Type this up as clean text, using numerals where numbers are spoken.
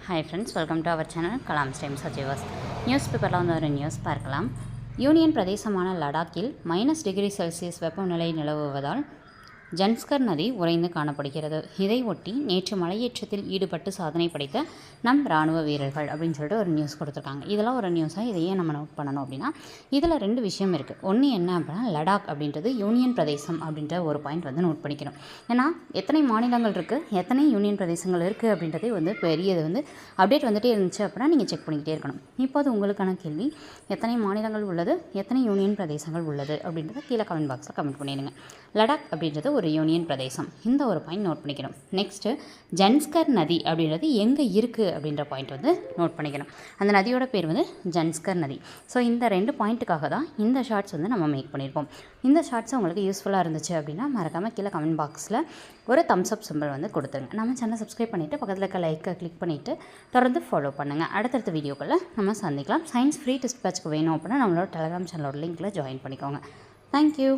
Hi friends, welcome to our channel Kalam's times achievers. News பேப்பரில் வந்து ஒரு நியூஸ் பார்க்கலாம். யூனியன் பிரதேசமான லடாக்கில் -°C வெப்பநிலை நிலவுவதால் ஜன்ஸ்கர் நதி உறைந்து காணப்படுகிறது. இதை ஒட்டி நேற்று மலையேற்றத்தில் ஈடுபட்டு சாதனை படைத்த நம் இராணுவ வீரர்கள் அப்படின்னு சொல்லிட்டு ஒரு நியூஸ் கொடுத்துருக்காங்க. இதெல்லாம் ஒரு நியூஸாக இதையே நம்ம நோட் பண்ணணும் அப்படின்னா இதில் 2 விஷயம் இருக்குது. ஒன்று என்ன அப்படின்னா, லடாக் அப்படின்றது யூனியன் பிரதேசம் அப்படின்ற ஒரு பாயிண்ட் வந்து நோட் பண்ணிக்கணும். ஏன்னா எத்தனை மாநிலங்கள் இருக்குது, எத்தனை யூனியன் பிரதேசங்கள் இருக்குது அப்படின்றதே வந்து பெரியது வந்து அப்டேட் வந்துகிட்டே இருந்துச்சு அப்படின்னா நீங்கள் செக் பண்ணிக்கிட்டே இருக்கணும். இப்போது உங்களுக்கான கேள்வி, எத்தனை மாநிலங்கள் உள்ளது, எத்தனை யூனியன் பிரதேசங்கள் உள்ளது அப்படின்றத கீழே கமெண்ட் பாக்ஸில் கமெண்ட் பண்ணிடுங்க. லடாக் அப்படின்றது ஒரு யூனியன் பிரதேசம். இந்த ஒரு பாயிண்ட் நோட் பண்ணிக்கணும். நெக்ஸ்ட்டு ஜன்ஸ்கர் நதி அப்படின்றது எங்கே இருக்குது அப்படின்ற பாயிண்ட் வந்து நோட் பண்ணிக்கணும். அந்த நதியோட பேர் வந்து ஜன்ஸ்கர் நதி. ஸோ இந்த 2 பாயிண்ட்டுக்காக தான் இந்த ஷார்ட்ஸ் வந்து நம்ம மேக் பண்ணியிருப்போம். இந்த ஷார்ட்ஸ் உங்களுக்கு யூஸ்ஃபுல்லாக இருந்துச்சு அப்படின்னா மறக்காமல் கீழே கமெண்ட் பாக்ஸில் ஒரு தம்ஸ் அப் சிம்பிள் வந்து கொடுத்துருங்க. நம்ம சேனலை சப்ஸ்கிரைப் பண்ணிவிட்டு பக்கத்தில் இருக்க லைக்கை கிளிக் பண்ணிவிட்டு தொடர்ந்து ஃபாலோ பண்ணுங்கள். அடுத்தடுத்த வீடியோக்களில் நம்ம சந்திக்கலாம். சயின்ஸ் ஃப்ரீ டெஸ்ட் பேட்ச்க்கு வேணும் அப்படின்னா நம்மளோட டெலிகிராம் சேனலோட லிங்க்கில் ஜாயின் பண்ணிக்கோங்க. தேங்க்யூ.